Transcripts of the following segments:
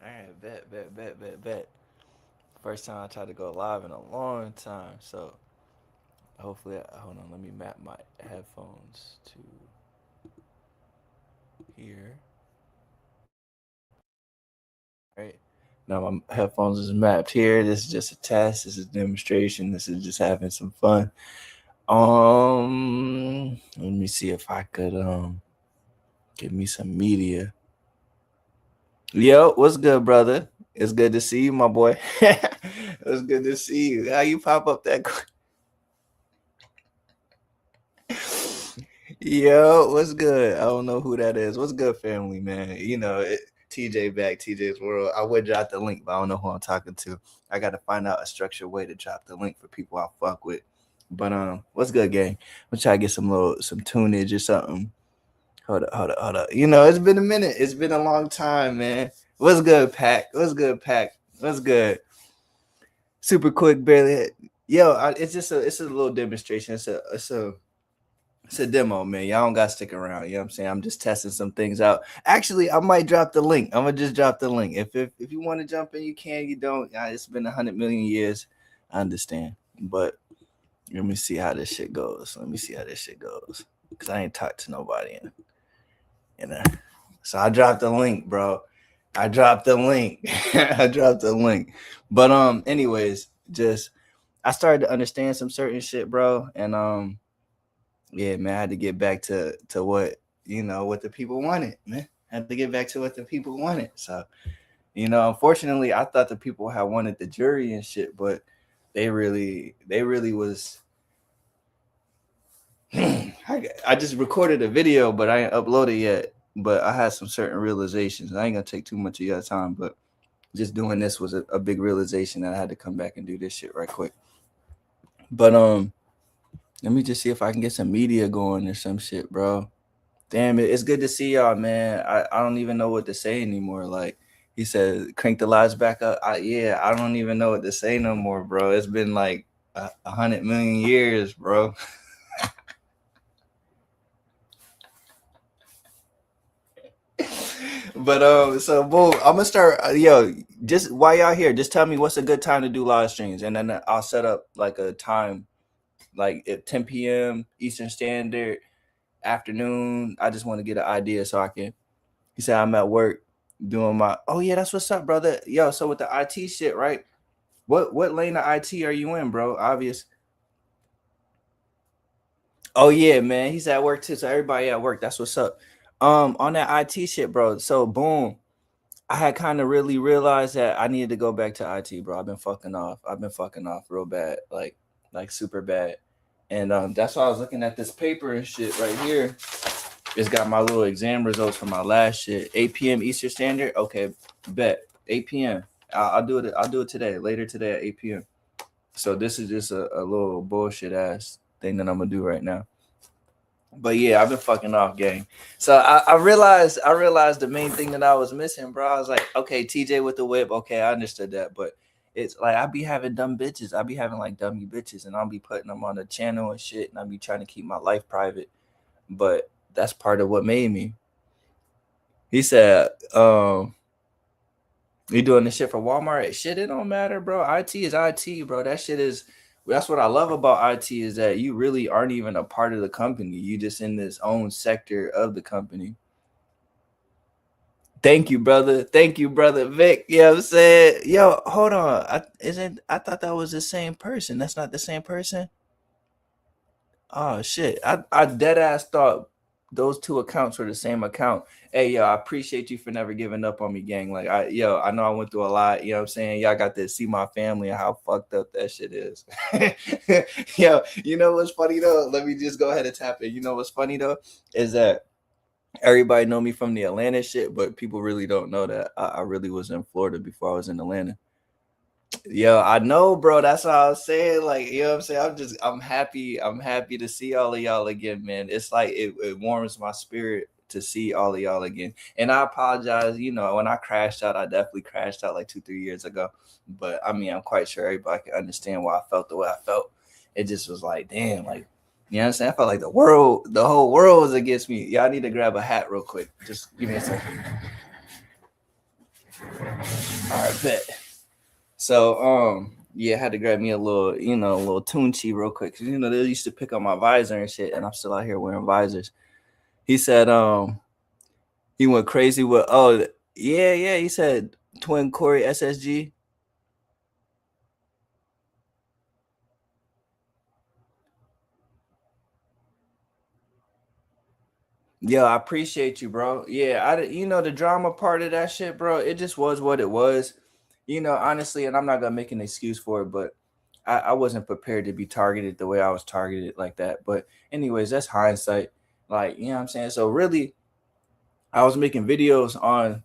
right, bet. First time I tried to go live in a long time. So hopefully, hold on. Let me map my headphones to here. Right now, my headphones is mapped here. This is just a test. This is a demonstration. This is just having some fun. Let me see if I could give me some media. Yo, what's good, brother? It's good to see you, my boy. It's good to see you. How you pop up that? Yo, what's good? I don't know who that is. What's good, family, man? TJ back, TJ's World. I would drop the link, but I don't know who I'm talking to. I got to find out a structured way to drop the link for people I fuck with. But what's good, gang? I'm trying to get some tunage or something. Hold up. It's been a minute. It's been a long time, man. What's good, Pack? What's good, Pack? What's good? Super quick, barely. Yo, it's a little demonstration. It's a demo, man. Y'all don't gotta stick around. You know what I'm saying? I'm just testing some things out. Actually, I might drop the link. I'm gonna just drop the link. If you want to jump in, you can. You don't. It's been 100 million years. I understand, but let me see how this shit goes. Cause I ain't talked to nobody in a. So I dropped the link, bro. I dropped the link. I dropped the link. But anyways, just I started to understand some certain shit, bro, and yeah, man, I had to get back to what the people wanted, man. I had to get back to what the people wanted. So, unfortunately, I thought the people had wanted the jury and shit, but they really was. I just recorded a video, but I ain't uploaded yet. But I had some certain realizations. I ain't gonna take too much of your time, but just doing this was a big realization that I had to come back and do this shit right quick. But let me just see if I can get some media going or some shit, bro. Damn it, it's good to see y'all, man. I don't even know what to say anymore. Like he said, crank the lights back up. Yeah, I don't even know what to say no more, bro. It's been like 100 million years, bro. But so boom, I'm gonna start. Yo, just while y'all here, just tell me what's a good time to do live streams, and then I'll set up like a time, like at 10 p.m. Eastern Standard afternoon. I just want to get an idea so I can. He said I'm at work doing my. Oh yeah, that's what's up, brother. Yo, so with the IT shit, right? What lane of IT are you in, bro? Obvious. Oh yeah, man. He's at work too. So everybody at work. That's what's up. On that IT shit, bro. So boom. I had kind of really realized that I needed to go back to IT, bro. I've been fucking off. I've been fucking off real bad, like super bad. And that's why I was looking at this paper and shit right here. It's got my little exam results from my last shit. 8 p.m. Eastern Standard. Okay, bet 8 p.m. I'll do it. I'll do it today, later today at 8 p.m. So this is just a little bullshit ass thing that I'm gonna do right now. But yeah, I've been fucking off, gang. So I realized the main thing that I was missing, bro. I was like, okay, TJ with the whip. Okay, I understood that, but it's like I be having dumb bitches. I be having like dummy bitches, and I'll be putting them on the channel and shit, and I'll be trying to keep my life private. But that's part of what made me. He said, you doing this shit for Walmart? Shit, it don't matter, bro. IT is IT, bro. That shit is. That's what I love about IT is that you really aren't even a part of the company. You just in this own sector of the company. Thank you, brother. Thank you, brother Vic. You know what I'm saying? Yo, hold on. I thought that was the same person. That's not the same person. Oh shit. I dead ass thought those two accounts were the same account. Hey yo, I appreciate you for never giving up on me, gang. Like I know I went through a lot, you know what I'm saying? Y'all got to see my family and how fucked up that shit is. Yo, you know what's funny though? Let me just go ahead and tap it. You know what's funny though? Is that everybody know me from the Atlanta shit, but people really don't know that I really was in Florida before I was in Atlanta. Yo, I know, bro. That's what I was saying. Like, you know what I'm saying? I'm happy. I'm happy to see all of y'all again, man. It's like it warms my spirit to see all of y'all again. And I apologize, when I crashed out, I definitely crashed out like 2, 3 years ago. But I mean, I'm quite sure everybody can understand why I felt the way I felt. It just was like, damn, like, you know what I'm saying? I felt like the whole world was against me. Y'all need to grab a hat real quick. Just give me a second. All right, bet. So, yeah, I had to grab me a little, a little Tunchi real quick. 'Cause, they used to pick up my visor and shit, and I'm still out here wearing visors. He said, he went crazy with, oh, yeah. He said, Twin Corey SSG. Yo, I appreciate you, bro. Yeah, the drama part of that shit, bro. It just was what it was, honestly. And I'm not gonna make an excuse for it, but I wasn't prepared to be targeted the way I was targeted like that. But anyways, that's hindsight. Like, you know what I'm saying? So really, I was making videos on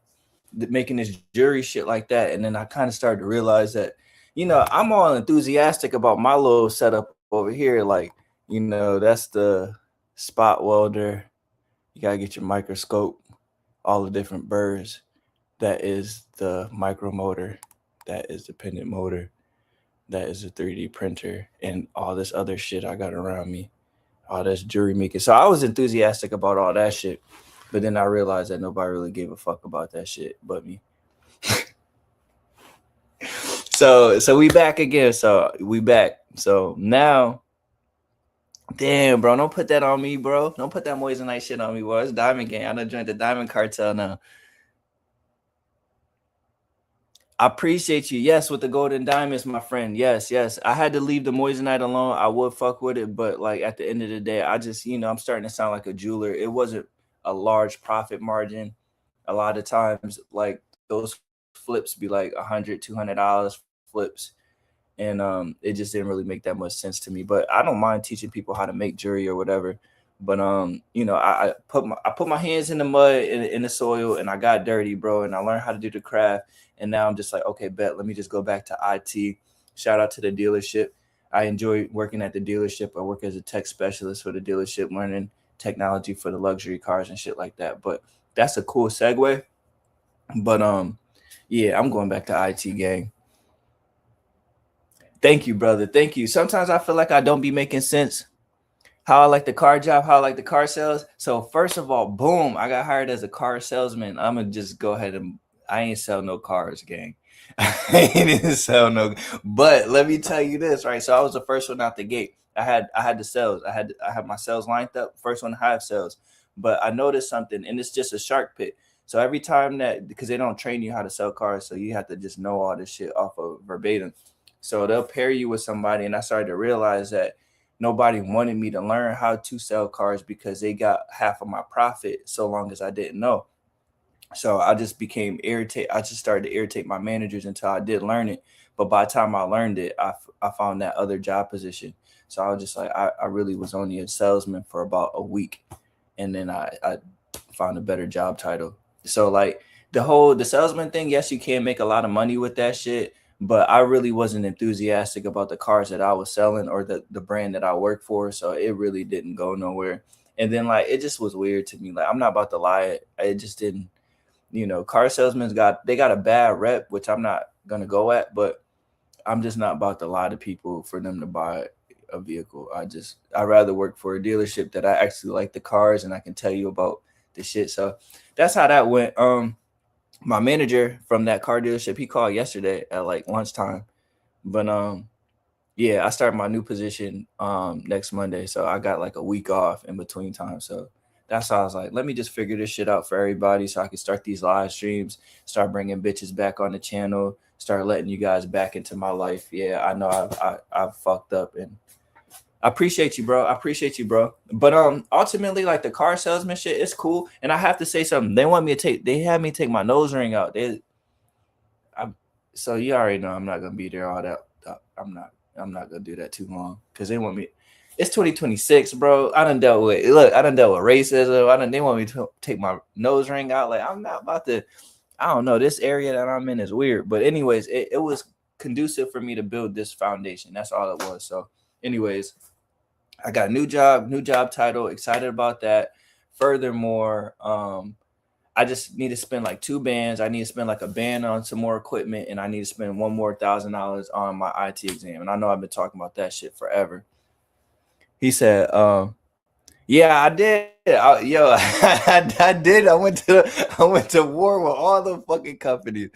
making this jury shit like that, and then I kind of started to realize that, I'm all enthusiastic about my little setup over here. Like, that's the spot welder. You gotta get your microscope, all the different burrs. That is the micro motor. That is the pendant motor. That is a 3D printer, and all this other shit I got around me. All this jewelry making. So I was enthusiastic about all that shit, but then I realized that nobody really gave a fuck about that shit but me. So we back again. So we back. So now, damn, bro, don't put that on me, bro. Don't put that moissanite shit on me, bro. It's Diamond Gang. I done joined the Diamond Cartel now. I appreciate you. Yes, with the golden diamonds, my friend. Yes. I had to leave the moissanite alone. I would fuck with it, but like at the end of the day, I just, I'm starting to sound like a jeweler. It wasn't a large profit margin. A lot of times, like those flips be like $100, $200 flips, and it just didn't really make that much sense to me. But I don't mind teaching people how to make jewelry or whatever. But I put my hands in the mud, in the soil, and I got dirty, bro, and I learned how to do the craft. And now I'm just like, okay, bet, let me just go back to IT. Shout out to the dealership. I enjoy working at the dealership. I work as a tech specialist for the dealership, learning technology for the luxury cars and shit like that. But that's a cool segue. But yeah, I'm going back to IT, gang. Thank you, brother. Thank you. Sometimes I feel like I don't be making sense. How I like the car job, how I like the car sales. So first of all, boom, I got hired as a car salesman. I'm gonna just go ahead and I ain't sell no cars, gang. I didn't sell no, but let me tell you this, right? So I was the first one out the gate. I had the sales. I had my sales lined up. First one to have sales. But I noticed something, and it's just a shark pit. So every time that, because they don't train you how to sell cars, so you have to just know all this shit off of verbatim. So they'll pair you with somebody, and I started to realize that nobody wanted me to learn how to sell cars because they got half of my profit so long as I didn't know. So I just became irritated. I just started to irritate my managers until I did learn it. But by the time I learned it, I found that other job position. So I was just like, I really was only a salesman for about a week. And then I found a better job title. So like the salesman thing, yes, you can make a lot of money with that shit. But I really wasn't enthusiastic about the cars that I was selling or the brand that I work for. So it really didn't go nowhere. And then like it just was weird to me. Like I'm not about to lie. It just didn't, car salesmen got a bad rep, which I'm not gonna go at, but I'm just not about to lie to people for them to buy a vehicle. I'd rather work for a dealership that I actually like the cars and I can tell you about the shit. So that's how that went. My manager from that car dealership, he called yesterday at like lunchtime. But yeah, I start my new position next Monday. So I got like a week off in between time. So that's how I was like, let me just figure this shit out for everybody so I can start these live streams, start bringing bitches back on the channel, start letting you guys back into my life. Yeah, I know I've fucked up, and I appreciate you, bro. I appreciate you, bro. But ultimately, like the car salesman shit, it's cool. And I have to say something. They had me take my nose ring out. So you already know I'm not gonna be there all that. I'm not gonna do that too long because they want me. It's 2026, bro. I done dealt with racism. They want me to take my nose ring out. Like I'm not about to. I don't know. This area that I'm in is weird. But anyways, it was conducive for me to build this foundation. That's all it was. So, anyways, I got a new job title. Excited about that. Furthermore, I just need to spend like 2 bands. I need to spend like a band on some more equipment, and I need to spend one more $1,000 on my IT exam. And I know I've been talking about that shit forever. He said, yeah, I did. I did. I went to war with all the fucking companies.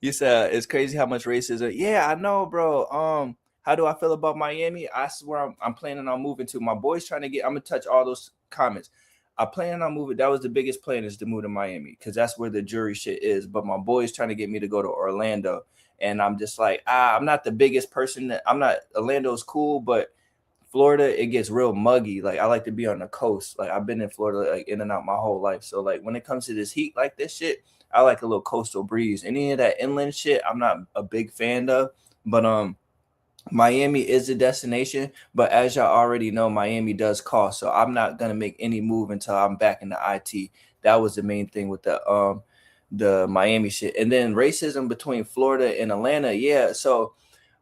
You said it's crazy how much racism. Yeah, I know, bro. How do I feel about Miami? I swear I'm planning on moving to. My boy's trying to get. I'm gonna touch all those comments. I plan on moving. That was the biggest plan, is to move to Miami because that's where the jury shit is. But my boy's trying to get me to go to Orlando, and I'm just like, I'm not the biggest person. I'm not. Orlando's cool, but Florida, it gets real muggy. Like I like to be on the coast. Like I've been in Florida like in and out my whole life. So like when it comes to this heat like this shit, I like a little coastal breeze. Any of that inland shit, I'm not a big fan of. But Miami is a destination, but as y'all already know, Miami does cost. So I'm not gonna make any move until I'm back in the IT. That was the main thing with the Miami shit. And then racism between Florida and Atlanta. Yeah. So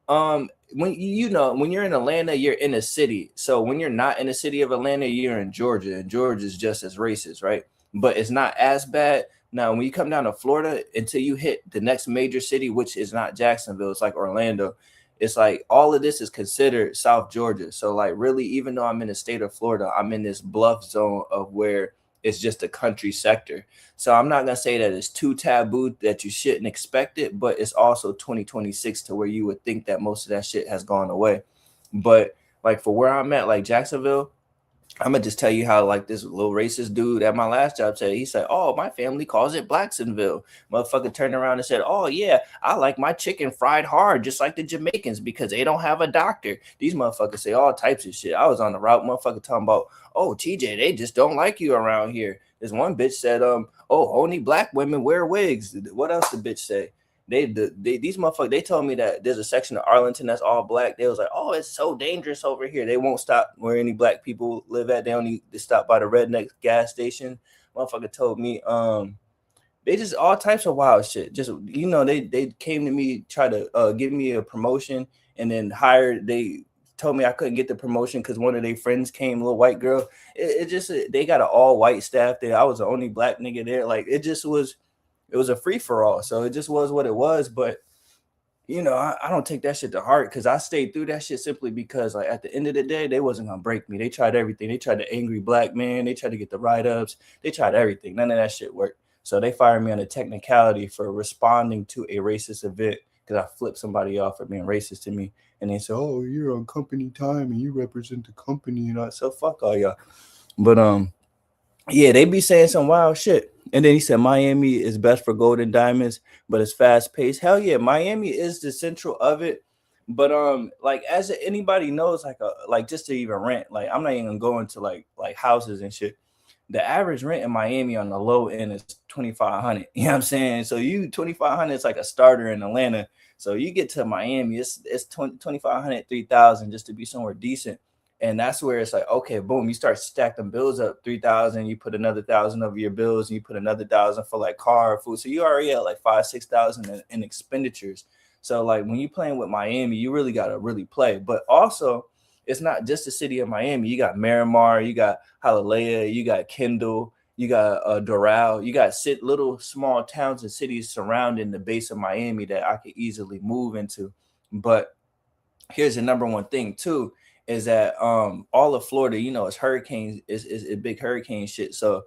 when when you're in Atlanta, you're in a city. So when you're not in the city of Atlanta, you're in Georgia, and Georgia is just as racist, right? But it's not as bad. Now, when you come down to Florida, until you hit the next major city, which is not Jacksonville, it's like Orlando. It's like all of this is considered South Georgia. So, like, really, even though I'm in the state of Florida, I'm in this bluff zone of where it's just a country sector. So I'm not gonna say that it's too taboo that you shouldn't expect it, but it's also 2026 to where you would think that most of that shit has gone away. But like for where I'm at, like Jacksonville, I'm gonna just tell you how like this little racist dude at my last job said. He said, "Oh, my family calls it Blacksonville." Motherfucker turned around and said, "Oh yeah, I like my chicken fried hard, just like the Jamaicans because they don't have a doctor." These motherfuckers say all types of shit. I was on the route, motherfucker talking about, "Oh, TJ, they just don't like you around here." This one bitch said, "Oh, only black women wear wigs." What else the bitch say? These motherfuckers, they told me that there's a section of Arlington that's all black. They was like, "Oh, it's so dangerous over here. They won't stop where any black people live at. They only stop by the redneck gas station." Motherfucker told me, they just all types of wild shit. Just they came to me, try to give me a promotion, and then hired. They told me I couldn't get the promotion because one of their friends came, a little white girl. It just they got an all white staff there. I was the only black nigga there. Like it was a free for all. So it just was what it was. But I don't take that shit to heart because I stayed through that shit simply because like at the end of the day, they wasn't gonna break me. They tried everything. They tried the angry black man. They tried to get the write-ups. They tried everything. None of that shit worked. So they fired me on a technicality for responding to a racist event because I flipped somebody off for being racist to me. And they said, "Oh, you're on company time and you represent the company." So fuck all y'all. But yeah, they be saying some wild shit. And then he said Miami is best for gold and diamonds, but it's fast paced. Hell yeah, Miami is the central of it. But like as anybody knows, like just to even rent, like I'm not even gonna go into like houses and shit. The average rent in Miami on the low end is 2,500. You know what I'm saying? So you 2,500 is like a starter in Atlanta. So you get to Miami, it's 2,500, 3,000 just to be somewhere decent. And that's where it's like, okay, boom, you start stacking bills up 3,000, you put another 1,000 over your bills, and you put another 1,000 for like car, food. So you already at like 5,000, 6,000 in expenditures. So like when you playing with Miami, you really gotta really play. But also, it's not just the city of Miami. You got Miramar, you got Hialeah, you got Kendall, you got Doral, you got little small towns and cities surrounding the base of Miami that I could easily move into. But here's the number one thing too, is that all of Florida, it's hurricanes, is big hurricane shit. So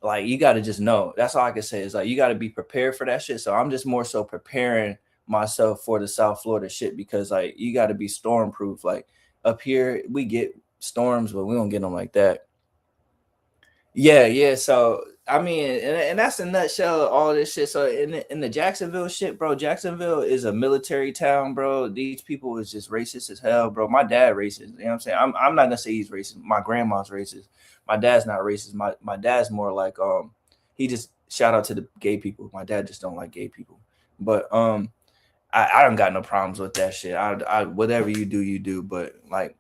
like you got to just know. That's all I can say is like you got to be prepared for that shit. So I'm just more so preparing myself for the South Florida shit because like you got to be storm proof. Like up here we get storms, but we don't get them like that. Yeah, yeah. So I mean, and that's a nutshell of all this shit. So in the Jacksonville shit, bro, Jacksonville is a military town, bro. These people is just racist as hell, bro. My dad racist. You know what I'm saying? I'm not gonna say he's racist. My grandma's racist. My dad's not racist. My dad's more like he just shout out to the gay people. My dad just don't like gay people. But I don't got no problems with that shit. I whatever you do. But like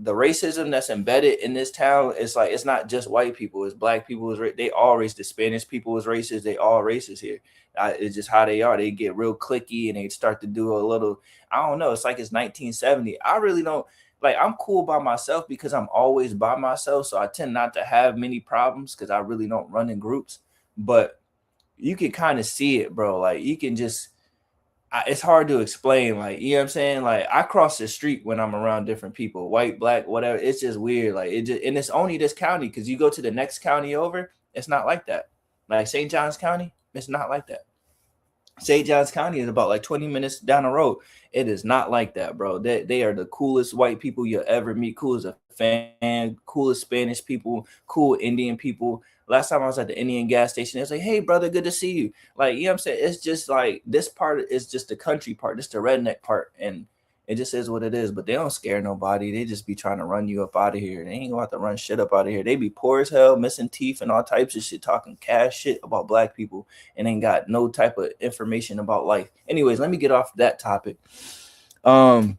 the racism that's embedded in this town, it's like it's not just white people, it's black people, they all racist. The Spanish people is racist, they all racist here. It's just how they are. They get real clicky and they start to do a little, I don't know, it's like it's 1970. I really don't like, I'm cool by myself because I'm always by myself, so I tend not to have many problems because I really don't run in groups. But you can kind of see it, bro. Like you can just it's hard to explain. Like, you know what I'm saying? Like, I cross the street when I'm around different people, white, black, whatever. It's just weird. Like, and it's only this county because you go to the next county over, it's not like that. Like St. Johns County, it's not like that. St. Johns County is about like 20 minutes down the road. It is not like that, bro. They are the coolest white people you'll ever meet. Cool as a fan, coolest Spanish people, cool Indian people. Last time I was at the Indian gas station, it was like, hey, brother, good to see you. Like, you know what I'm saying? It's just like this part is just the country part, this the redneck part. And it just is what it is. But they don't scare nobody. They just be trying to run you up out of here. They ain't gonna have to run shit up out of here. They be poor as hell, missing teeth and all types of shit, talking cash shit about black people and ain't got no type of information about life. Anyways, let me get off that topic. Um,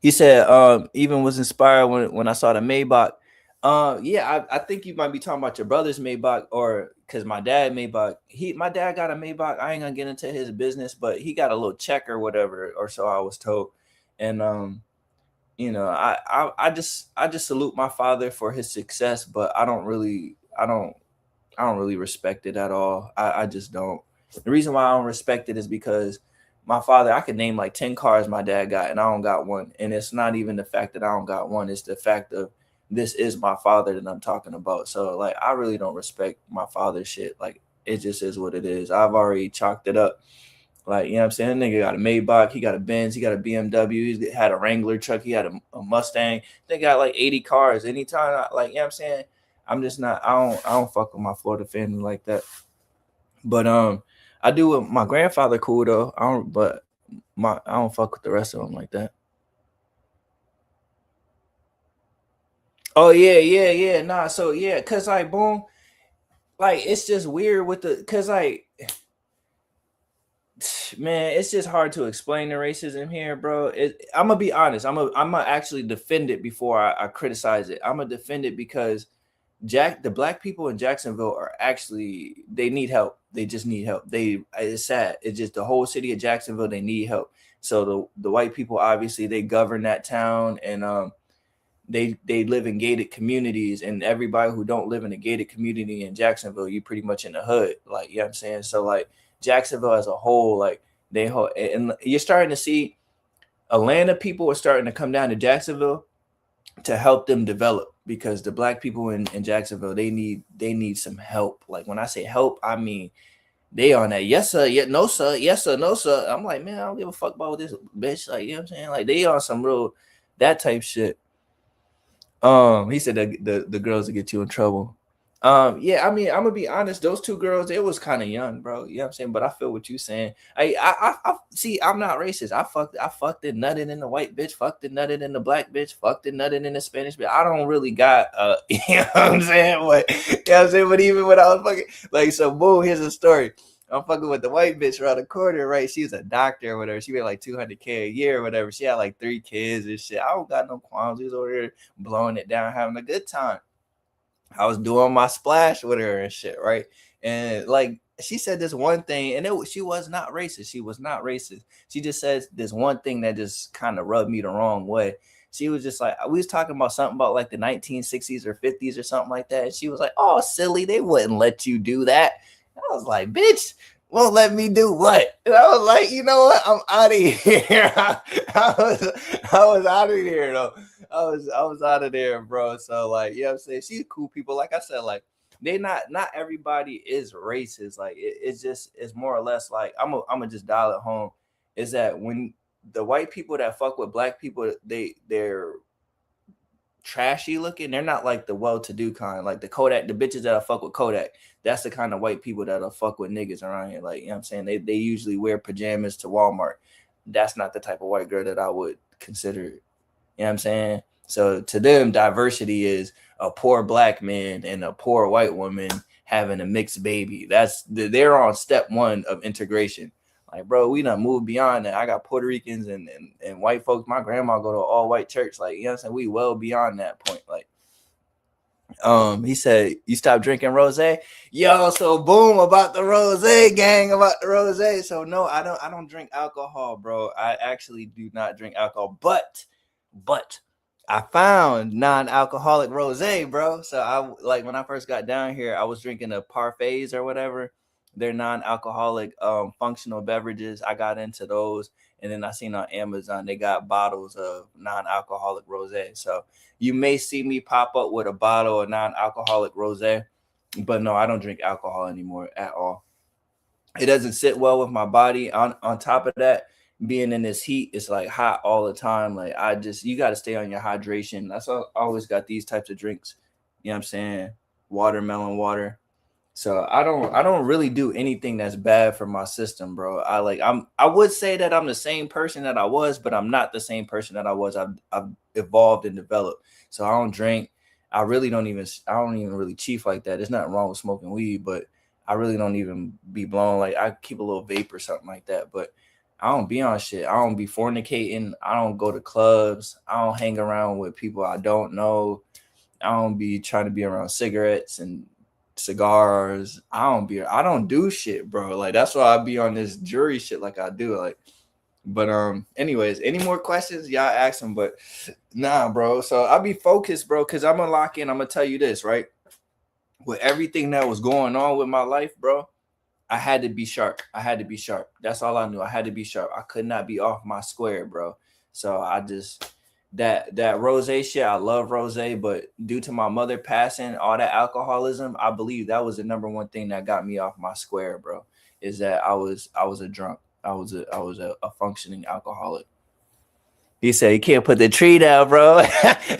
he said, even was inspired when I saw the Maybach. Yeah, I think you might be talking about your brother's Maybach, or because my dad Maybach. My dad got a Maybach. I ain't gonna get into his business, but he got a little check or whatever, or so I was told. And I just salute my father for his success, but I don't really respect it at all. I just don't. The reason why I don't respect it is because my father, I could name like 10 cars my dad got, and I don't got one. And it's not even the fact that I don't got one, it's the fact of this is my father that I'm talking about. So like I really don't respect my father's shit. Like it just is what it is. I've already chalked it up. Like, you know what I'm saying? That nigga got a Maybach, he got a Benz, he got a BMW, he had a Wrangler truck, he had a Mustang. They got like 80 cars. Anytime like, you know what I'm saying? I'm just not I don't fuck with my Florida family like that. But I do with my grandfather cool though. I don't fuck with the rest of them like that. Oh yeah, yeah, yeah. Nah, so yeah, cause like boom, like it's just weird with the cause like man, it's just hard to explain the racism here, bro. I'm gonna be honest. I'm gonna actually defend it before I criticize it. I'm gonna defend it because the black people in Jacksonville are actually they need help. They just need help. It's sad. It's just the whole city of Jacksonville. They need help. So the white people obviously they govern that town, and they live in gated communities, and everybody who don't live in a gated community in Jacksonville, you pretty much in the hood. Like, you know what I'm saying? So like Jacksonville as a whole, like and you're starting to see Atlanta people are starting to come down to Jacksonville to help them develop, because the black people in Jacksonville they need some help. Like when I say help, I mean they on that yes sir, yeah, no sir, yes sir, no sir. I'm like, man, I don't give a fuck about this bitch. Like, you know what I'm saying? Like they on some real that type shit. He said that the girls that get you in trouble. Yeah, I mean, I'm gonna be honest. Those two girls, it was kind of young, bro. You know what I'm saying? But I feel what you saying. I see. I'm not racist. I fucked it, nutted in the white bitch, fucked it, nutted in the black bitch, fucked it, nutted in the Spanish bitch. I don't really got, you know what I'm saying? But you know what I'm saying? But even when I was fucking, like, so boom, here's a story. I'm fucking with the white bitch around the corner, right? She's a doctor or whatever. She made like 200K a year or whatever. She had like 3 kids and shit. I don't got no qualms. She was over here blowing it down, having a good time. I was doing my splash with her and shit, right? And like she said this one thing, and she was not racist. She was not racist. She just said this one thing that just kind of rubbed me the wrong way. She was just like, we was talking about something about like the 1960s or 50s or something like that. And she was like, "Oh, silly, they wouldn't let you do that." I was like, "Bitch, won't let me do what?" And I was like, you know what? I'm out of here. I was out of here though. I was out of there, bro. So like, you know what I'm saying? She's cool people. Like I said, like they not everybody is racist. Like it's more or less like I'm gonna just dial it home. Is that when the white people that fuck with black people, they're trashy looking. They're not like the well-to-do kind, like the Kodak, the bitches that I fuck with Kodak. That's the kind of white people that'll fuck with niggas around here. Like, you know what I'm saying? They usually wear pajamas to Walmart. That's not the type of white girl that I would consider. You know what I'm saying? So to them, diversity is a poor black man and a poor white woman having a mixed baby. They're on step one of integration. Like, bro, we done moved beyond that. I got Puerto Ricans and white folks. My grandma go to an all white church. Like, you know what I'm saying? We well beyond that point. Like, he said, you stop drinking rosé. Yo, so boom about the rosé, gang, about the rosé. So no, I don't drink alcohol, bro. I actually do not drink alcohol, but I found non-alcoholic rosé, bro. So I like when I first got down here, I was drinking the parfaits or whatever. They're non-alcoholic functional beverages. I got into those, and then I seen on Amazon they got bottles of non-alcoholic rosé. So you may see me pop up with a bottle of non-alcoholic rosé, but no, I don't drink alcohol anymore at all. It doesn't sit well with my body. On top of that, being in this heat, it's like hot all the time. Like I just you got to stay on your hydration. That's all, I always got these types of drinks. You know what I'm saying? Watermelon water. So I don't really do anything that's bad for my system, bro. I would say that I'm the same person that I was, but I'm not the same person that I was. I've evolved and developed. So I don't drink. I don't even really chief like that. There's nothing wrong with smoking weed, but I really don't even be blown. Like I keep a little vape or something like that, but I don't be on shit. I don't be fornicating. I don't go to clubs. I don't hang around with people I don't know. I don't be trying to be around cigarettes and cigars. I don't do shit, bro. Like that's why I be on this jury shit like I do. Like, but anyways, any more questions? Y'all ask them, but nah, bro. So I'll be focused, bro, because I'm gonna lock in. I'm gonna tell you this, right? With everything that was going on with my life, bro, I had to be sharp. I had to be sharp. That's all I knew. I had to be sharp. I could not be off my square, bro. So I just that rose shit. I love rose, but due to my mother passing, all that alcoholism, I believe that was the number one thing that got me off my square, bro. Is that I was a drunk. I was a functioning alcoholic. He said, you can't put the tree down, bro.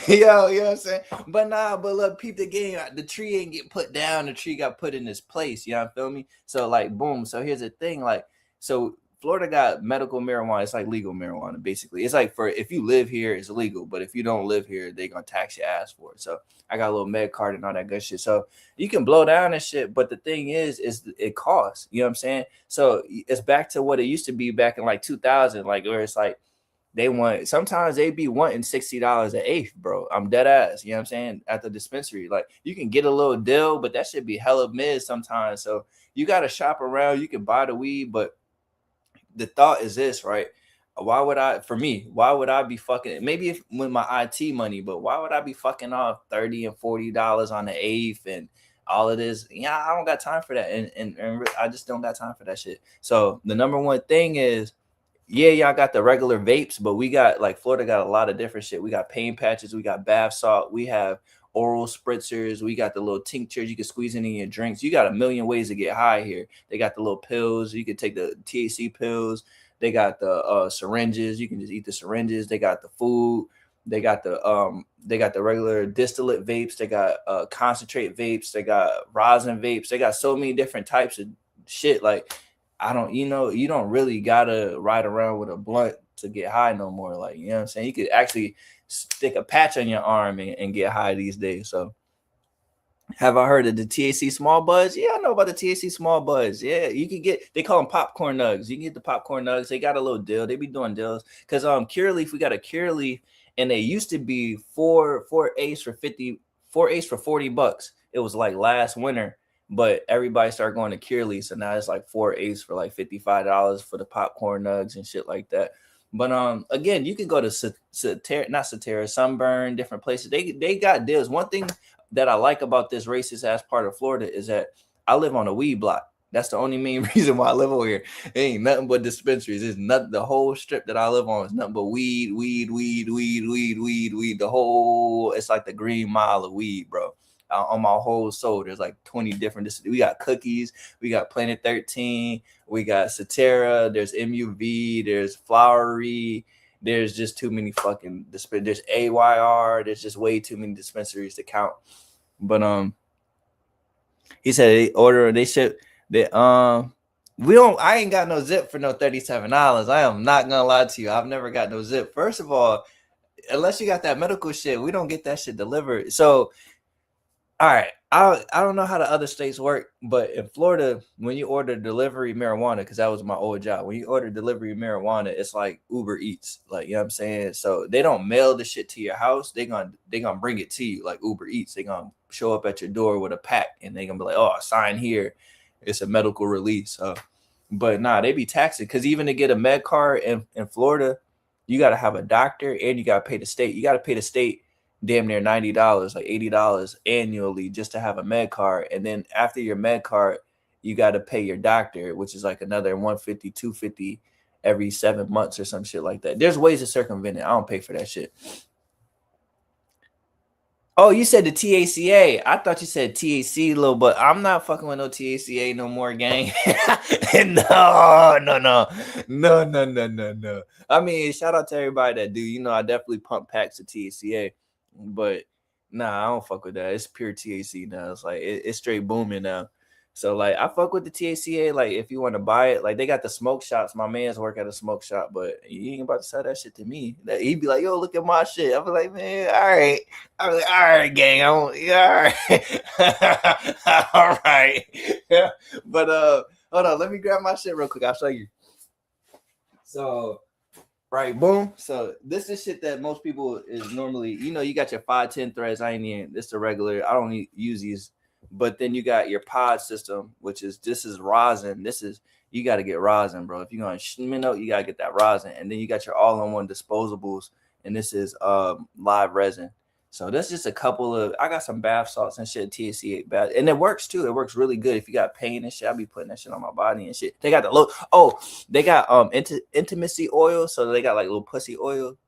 Yo, you know what I'm saying? But nah, but look, peep the game. The tree ain't get put down. The tree got put in its place. You know what I feel me? So, like, boom. So here's the thing. Like, so Florida got medical marijuana. It's like legal marijuana, basically. It's like for if you live here, it's legal. But if you don't live here, they're going to tax your ass for it. So I got a little med card and all that good shit. So you can blow down and shit. But the thing is it costs. You know what I'm saying? So it's back to what it used to be back in like 2000, like where it's like, sometimes they be wanting $60 an eighth, bro. I'm dead ass. You know what I'm saying? At the dispensary. Like you can get a little deal, but that should be hella mid sometimes. So you gotta shop around. You can buy the weed, but the thought is this, right? Why would I be fucking maybe if with my IT money, but why would I be fucking off $30 and $40 on the eighth and all of this? Yeah, I don't got time for that. And I just don't got time for that shit. So the number one thing is, yeah, y'all got the regular vapes, but we got like Florida got a lot of different shit. We got pain patches, we got bath salt, we have oral spritzers, we got the little tinctures you can squeeze in your drinks. You got a million ways to get high here. They got the little pills, you can take the THC pills. They got the syringes, you can just eat the syringes. They got the food. They got the regular distillate vapes. They got concentrate vapes. They got rosin vapes. They got so many different types of shit. Like you don't really gotta ride around with a blunt to get high no more. Like, you know what I'm saying? You could actually stick a patch on your arm and get high these days. So have I heard of the THC small buds? Yeah, I know about the THC small buds. Yeah, you can they call them popcorn nugs. You can get the popcorn nugs. They got a little deal. They be doing deals. Cause Curaleaf, we got a Curaleaf, and they used to be four eighths for 50, 4 eighths for $40. It was like last winter. But everybody started going to Curaleaf, so now it's like 4 eighths for like $55 for the popcorn nugs and shit like that. But again, you can go to Sunburn, different places. They got deals. One thing that I like about this racist ass part of Florida is that I live on a weed block. That's the only main reason why I live over here. It ain't nothing but dispensaries. It's not the whole strip that I live on is nothing but weed. The whole, it's like the Green Mile of weed, bro. On my whole soul, there's like 20 different. We got Cookies, we got Planet 13, we got Satera, there's MUV, there's Flowery. There's just too many fucking there's AYR. There's just way too many dispensaries to count. But he said they ship they we don't I ain't got no zip for no $37. I am not gonna lie to you. I've never got no zip. First of all, unless you got that medical shit, we don't get that shit delivered. So all right, I don't know how the other states work, but in Florida, when you order delivery marijuana, because that was my old job, when you order delivery marijuana, it's like Uber Eats, like, you know what I'm saying? So they don't mail the shit to your house. They gonna bring it to you like Uber Eats. They gonna show up at your door with a pack, and they gonna be like, oh, sign here. It's a medical release. But nah, they be taxing, because even to get a med card in Florida, you got to have a doctor and you got to pay the state. You got to pay the state damn near $90, like $80 annually just to have a med card. And then after your med card, you got to pay your doctor, which is like another $150, $250 every 7 months or some shit like that. There's ways to circumvent it. I don't pay for that shit. Oh, you said the TACA. I thought you said TAC, little, but I'm not fucking with no TACA no more, gang. No, no, no, no, no, no, no, no. I mean, shout out to everybody that do. You know, I definitely pump packs of TACA, but nah, I don't fuck with that. It's pure TAC now. It's like it's straight booming now. So like, I fuck with the TACA. Like, if you want to buy it, like they got the smoke shops. My man's work at a smoke shop, but he ain't about to sell that shit to me. That he'd be like, "Yo, look at my shit." I be like, "Man, all right." I was like, "All right, gang, I won't, yeah, all right." All right. Yeah. But hold on, let me grab my shit real quick. I'll show you. So right, boom. So this is shit that most people is normally, you got your 510 threads. I ain't even, this is a regular. I don't use these. But then you got your pod system, which is, this is rosin. This is, you got to get rosin, bro. If you're going to minnow, you got to get that rosin. And then you got your all-in-one disposables, and this is live resin. So that's just a couple of, I got some bath salts and shit, THC bath, and it works too. It works really good if you got pain and shit. I be putting that shit on my body and shit. They got the low. Oh, they got intimacy oil, so they got like little pussy oil,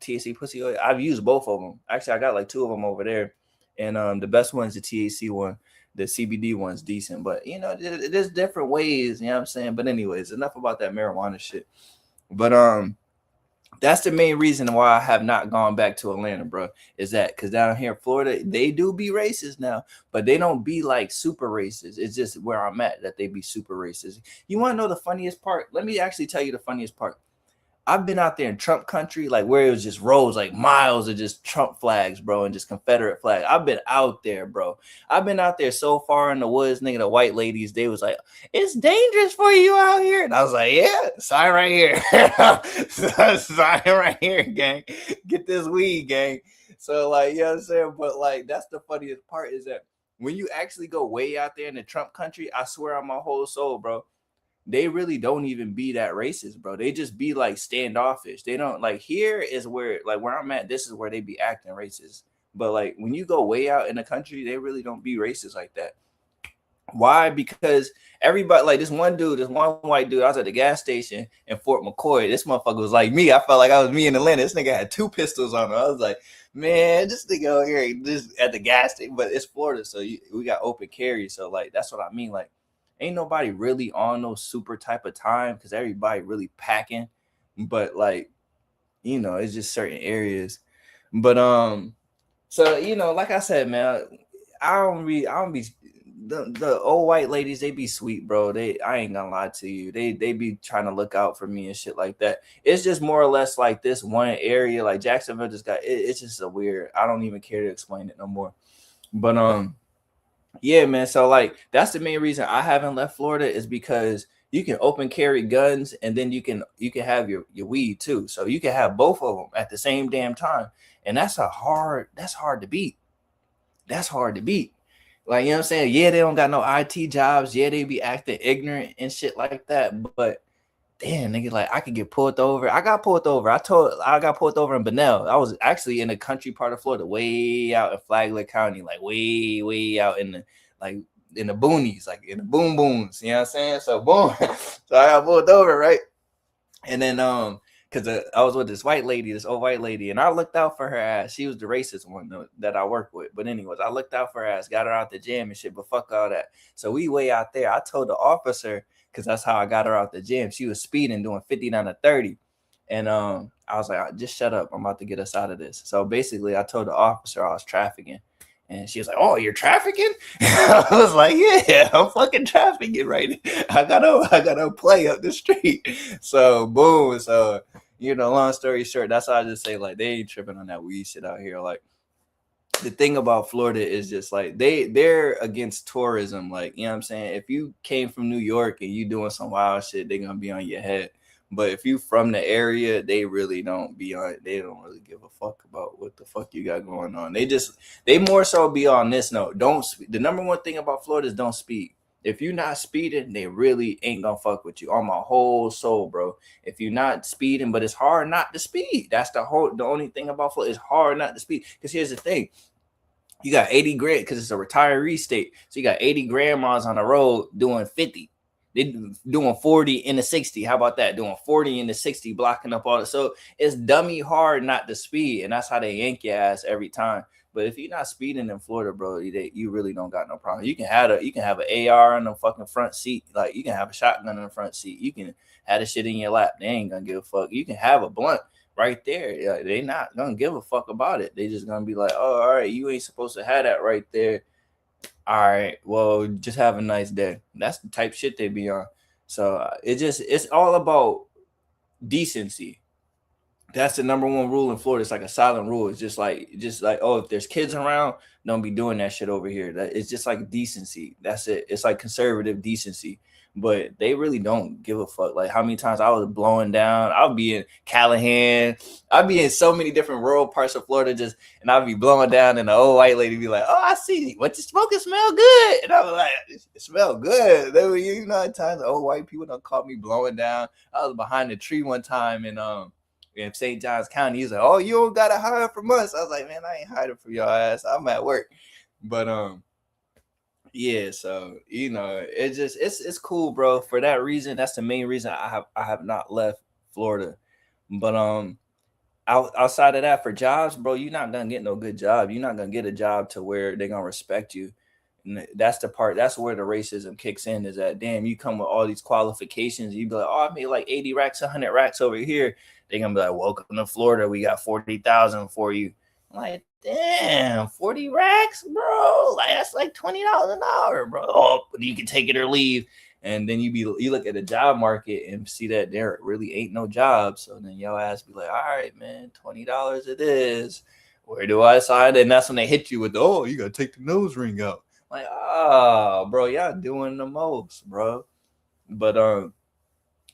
THC pussy oil. I've used both of them. Actually, I got like two of them over there, and the best one's the THC one. The CBD one's decent, but there's different ways. You know what I'm saying? But anyways, enough about that marijuana shit. But that's the main reason why I have not gone back to Atlanta, bro. Is that because down here in Florida, they do be racist now, but they don't be like super racist. It's just where I'm at that they be super racist. You want to know the funniest part? Let me actually tell you the funniest part. I've been out there in Trump country, like where it was just rows, like miles of just Trump flags, bro, and just Confederate flag. I've been out there, bro. I've been out there so far in the woods, nigga. The white ladies, they was like, "It's dangerous for you out here," and I was like, "Yeah, sign right here, sign right here, gang. Get this weed, gang." So like, you know what I'm saying? But like, that's the funniest part is that when you actually go way out there in the Trump country, I swear on my whole soul, bro, they really don't even be that racist, bro. They just be like standoffish. They don't like, here is where, like where I'm at, this is where they be acting racist. But like when you go way out in the country, they really don't be racist like that. Why? Because everybody, like this one white dude, I was at the gas station in Fort McCoy. This motherfucker was like me. I felt like I was me in Atlanta. This nigga had two pistols on him. I was like, man, this nigga over here just at the gas station. But it's Florida, so we got open carry. So like that's what I mean. Like, ain't nobody really on no super type of time because everybody really packing. But like, it's just certain areas. But so like I said, man, I don't be the old white ladies, they be sweet, bro. I ain't gonna lie to you. They be trying to look out for me and shit like that. It's just more or less like this one area, like Jacksonville just got it's just a weird, I don't even care to explain it no more. But yeah, man. So like that's the main reason I haven't left Florida is because you can open carry guns and then you can have your weed too. So you can have both of them at the same damn time. And that's hard to beat. That's hard to beat. Like, you know what I'm saying? Yeah, they don't got no IT jobs. Yeah, they be acting ignorant and shit like that. But damn, nigga, like I could get pulled over. I got pulled over. I got pulled over in Bunnell. I was actually in a country part of Florida, way out in Flagler County, like way out in the in the boonies, like in the boom booms. You know what I'm saying? So boom. So I got pulled over, right? And then because I was with this old white lady, and I looked out for her ass. She was the racist one that I work with. But anyways, I looked out for her ass, got her out the jam and shit. But fuck all that. So we way out there. I told the officer, because that's how I got her out the gym. She was speeding, doing 50 down to 30. And I was like, just shut up. I'm about to get us out of this. So basically, I told the officer I was trafficking. And she was like, "Oh, you're trafficking?" I was like, "Yeah, I'm fucking trafficking right now. I gotta play up the street." So boom. So long story short, that's how I just say like they ain't tripping on that weed shit out here. Like the thing about Florida is just like they're against tourism. Like, you know what I'm saying? If you came from New York and you doing some wild shit, they're gonna be on your head. But if you from the area, they really don't be on. They don't really give a fuck about what the fuck you got going on. They more so be on this note. Don't. The number one thing about Florida is don't speed. If you're not speeding, they really ain't gonna fuck with you. On my whole soul, bro. If you're not speeding, but it's hard not to speed. That's the only thing about Florida. It's hard not to speed. Because here's the thing. You got 80 grand because it's a retiree state. So you got 80 grandmas on the road doing 50. They doing 40 in the 60. How about that? Doing 40 in the 60, blocking up all the. So it's dummy hard not to speed, and that's how they yank your ass every time. But if you're not speeding in Florida, bro, you really don't got no problem. You can have an AR in the fucking front seat. Like you can have a shotgun in the front seat. You can have the shit in your lap. They ain't gonna give a fuck. You can have a blunt right there. Like, they not gonna give a fuck about it. They just gonna be like, oh, all right, you ain't supposed to have that right there. All right, well, just have a nice day. That's the type shit they be on. So it's all about decency. That's the number one rule in Florida. It's like a silent rule. It's just like oh, if there's kids around, don't be doing that shit over here. It's just like decency. That's it. It's like conservative decency. But they really don't give a fuck. Like how many times I was blowing down. I'll be in Callahan. I'll be in so many different rural parts of Florida and I'll be blowing down and the old white lady be like, oh, I see what you smoking smell good. And I was like, it smell good. They were, at times the old white people don't call me blowing down. I was behind a tree one time in St. Johns County. He's like, oh, you don't gotta hide from us. I was like, man, I ain't hiding from your ass. I'm at work. But yeah, so it's cool, bro. For that reason, that's the main reason I have not left Florida. But outside of that, for jobs, bro, you're not gonna get no good job. You're not gonna get a job to where they're gonna respect you. And that's the part. That's where the racism kicks in. Is that damn? You come with all these qualifications. You be like, oh, I made like 80 racks, 100 racks over here. They're gonna be like, welcome to Florida. We got 40,000 for you. I'm like, damn, 40 racks, bro. Like that's like $20 an hour, bro. Oh, you can take it or leave. And then you look at the job market and see that there really ain't no jobs. So then your ass be like, all right, man, $20 it is. Where do I sign? And that's when they hit you with, oh, you gotta take the nose ring out. Like, oh, bro, y'all doing the most, bro. But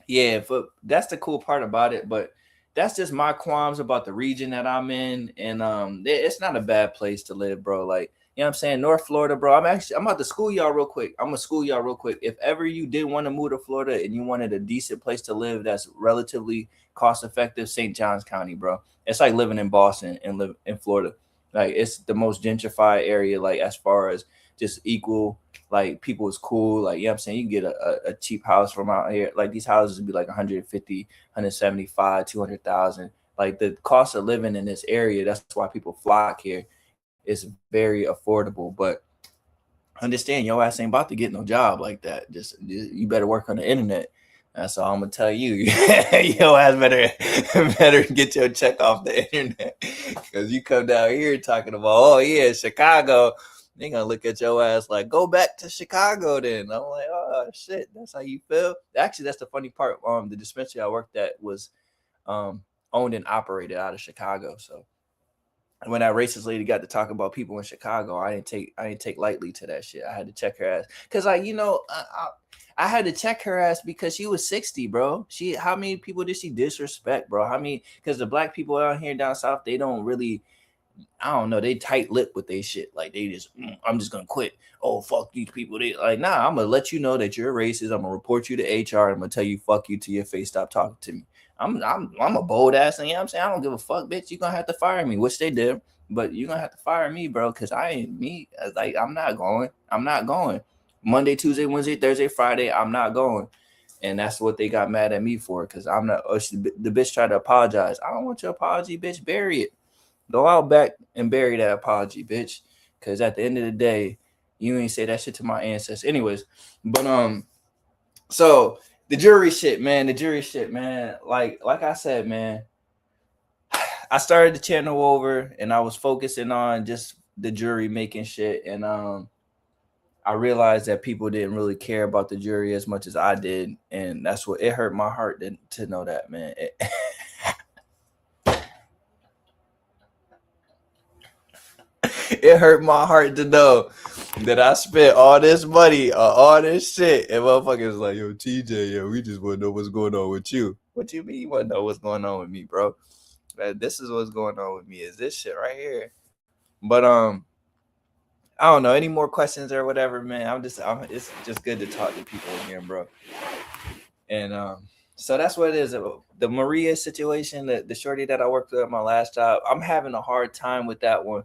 yeah, but that's the cool part about it. But that's just my qualms about the region that I'm in, and it's not a bad place to live, bro. Like, you know what I'm saying? North Florida, bro. I'm about to school y'all real quick. I'm gonna school y'all real quick. If ever you did want to move to Florida and you wanted a decent place to live that's relatively cost effective, St. Johns County, bro. It's like living in Boston and live in Florida. Like, it's the most gentrified area, like as far as just equal, like people is cool. Like, you know what I'm saying? You can get a cheap house from out here. Like these houses would be like 150, 175, 200,000. Like the cost of living in this area, that's why people flock here. It's very affordable. But understand, your ass ain't about to get no job like that. Just you better work on the internet. That's all I'm gonna tell you. Your ass better get your check off the internet. Because you come down here talking about, oh yeah, Chicago. They gonna look at your ass like, go back to Chicago then. I'm like, oh shit, that's how you feel. Actually, that's the funny part. The dispensary I worked at was owned and operated out of Chicago. So when that racist lady got to talk about people in Chicago, I didn't take lightly to that shit. I had to check her ass. Cause like, I had to check her ass because she was 60, bro. How many people did she disrespect, bro? Because the black people out here down south, they don't really, I don't know, they tight lip with their shit. Like they just, I'm just gonna quit. Oh, fuck these people. They like, nah, I'm gonna let you know that you're racist. I'm gonna report you to HR. I'm gonna tell you fuck you to your face. Stop talking to me. I'm a bold ass, and you know what I'm saying? I don't give a fuck, bitch. You're gonna have to fire me, which they did, but you're gonna have to fire me, bro, because I ain't me. Like, I'm not going. Monday, Tuesday, Wednesday, Thursday, Friday, I'm not going. And that's what they got mad at me for, because I'm not. The bitch tried to apologize. I don't want your apology, bitch. Bury it. Go out back and bury that apology, bitch. Because at the end of the day, you ain't say that shit to my ancestors. Anyways, but so the jury shit, man. Like I said, man, I started the channel over and I was focusing on just the jury making shit. And I realized that people didn't really care about the jury as much as I did. And that's what it hurt my heart to know that, man. It hurt my heart to know that I spent all this money on all this shit, and motherfuckers like, yo, TJ, yo, we just want to know what's going on with you. What you mean you want to know what's going on with me, bro? This is what's going on with me. Is this shit right here? But I don't know. Any more questions or whatever, man? It's just good to talk to people in here, bro. And so that's what it is. The Maria situation, the shorty that I worked with at my last job, I'm having a hard time with that one.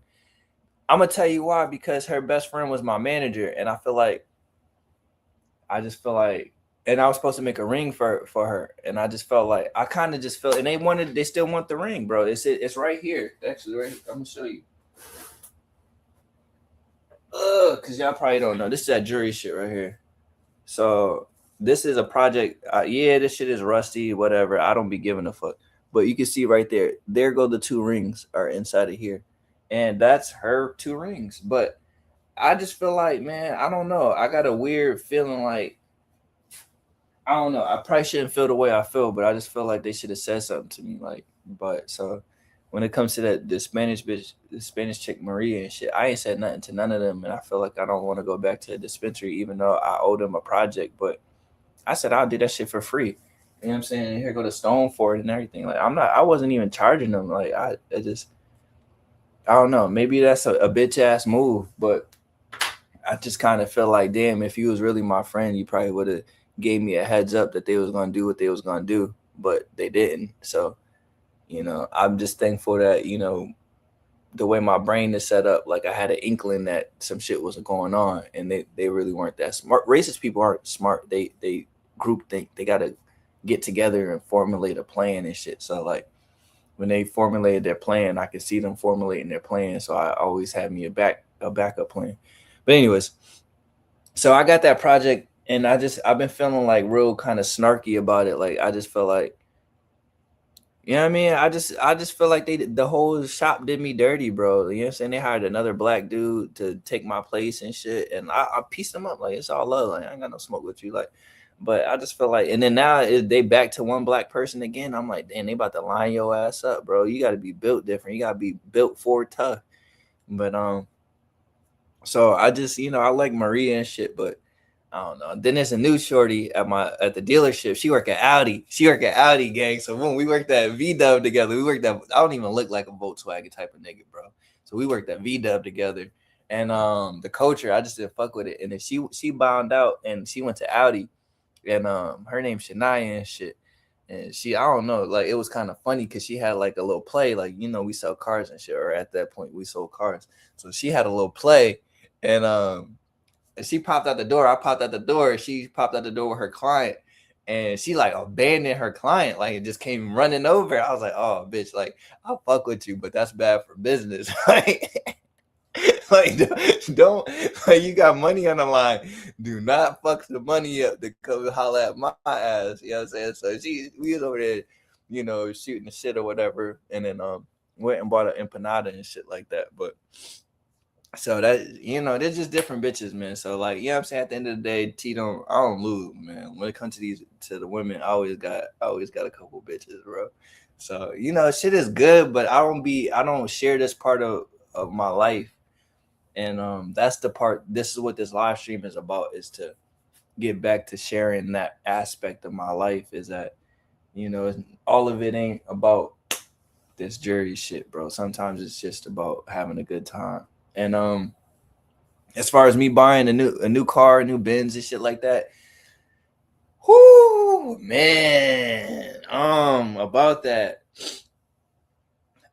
I'm gonna tell you why, because her best friend was my manager, and I just feel like, and I was supposed to make a ring for her, and I just felt like I kind of just felt, and they still want the ring, bro. It's right here, actually, right here. I'm gonna show you. Cause y'all probably don't know. This is that jury shit right here. So this is a project. Yeah, this shit is rusty. Whatever. I don't be giving a fuck. But you can see right there. There go the two rings are inside of here, and that's her two rings. But I just feel like, man, I don't know. I got a weird feeling like I don't know. I probably shouldn't feel the way I feel, but I just feel like they should have said something to me. Like, but so when it comes to that, the Spanish bitch, the Spanish chick Maria and shit, I ain't said nothing to none of them, and I feel like I don't want to go back to the dispensary, even though I owe them a project. But I said I'll do that shit for free. You know what I'm saying? And here go the stone for it and everything. Like I wasn't even charging them. Like I just, I don't know. Maybe that's a bitch ass move, but I just kind of feel like, damn, if you was really my friend, you probably would have gave me a heads up that they was gonna do what they was gonna do, but they didn't. So, I'm just thankful that, the way my brain is set up, like I had an inkling that some shit was going on, and they really weren't that smart. Racist people aren't smart. They group think. They gotta get together and formulate a plan and shit. So like when they formulated their plan, I could see them formulating their plan. So I always had me a backup plan. But anyways, so I got that project, and I've been feeling like real kind of snarky about it. Like I just feel like, you know what I mean? I just feel like the whole shop did me dirty, bro. You know what I'm saying? They hired another black dude to take my place and shit, and I pieced them up. Like it's all love. Like I ain't got no smoke with you. Like, but I just feel like, and then now they back to one black person again. I'm like, damn, they about to line your ass up, bro. You got to be built different. You got to be built for tough. But so I just, I like Maria and shit, but I don't know. Then there's a new shorty at the dealership. She work at Audi. She work at Audi, gang. So when we worked at VW together, I don't even look like a Volkswagen type of nigga, bro. So we worked at VW together. And the culture, I just didn't fuck with it. And then she bound out and she went to Audi. And her name's Shania and shit. And I don't know, like it was kind of funny because she had like a little play, like we sell cars and shit, or at that point we sold cars. So she had a little play, and she popped out the door. I popped out the door. She popped out the door with her client, and she like abandoned her client, like it just came running over. I was like, oh bitch, like I'll fuck with you, but that's bad for business. Like don't like you got money on the line. Do not fuck the money up to come holler at my ass. You know what I'm saying? So we was over there, shooting the shit or whatever, and then went and bought an empanada and shit like that. But so that they're just different bitches, man. So like, you know what I'm saying? At the end of the day, I don't lose, man. When it comes to the women, I always got a couple bitches, bro. So, shit is good, but I don't share this part of my life. And that's the part. This is what this live stream is about, is to get back to sharing that aspect of my life. Is that, all of it ain't about this jury shit, bro. Sometimes it's just about having a good time. And as far as me buying a new car, a new Benz and shit like that, whoo man, about that,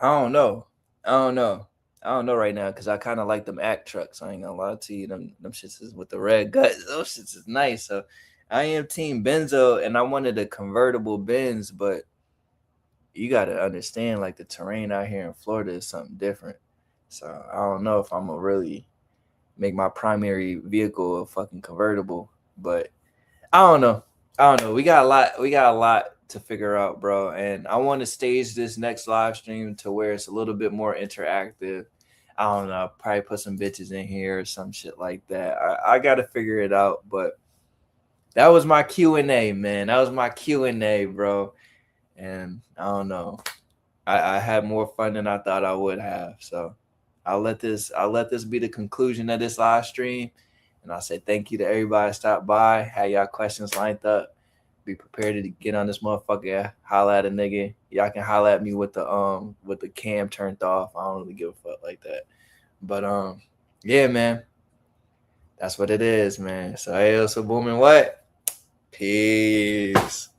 I don't know. I don't know right now because I kind of like them act trucks. I ain't gonna lie to you. Them shits is with the red guts. Those shits is nice. So I am team Benzo, and I wanted a convertible Benz, but you got to understand, like the terrain out here in Florida is something different. So I don't know if I'm gonna really make my primary vehicle a fucking convertible, but I don't know. We got a lot. We got a lot to figure out, bro. And I want to stage this next live stream to where it's a little bit more interactive. I don't know. Probably put some bitches in here or some shit like that. I got to figure it out. But that was my Q&A, man. That was my Q&A, bro. And I don't know. I had more fun than I thought I would have. So I'll let this be the conclusion of this live stream. And I say thank you to everybody that stopped by. Had y'all questions lined up. Be prepared to get on this motherfucker. Holla at a nigga. Y'all can holla at me with the cam turned off. I don't really give a fuck like that. But yeah, man. That's what it is, man. So hey, so booming what? Peace.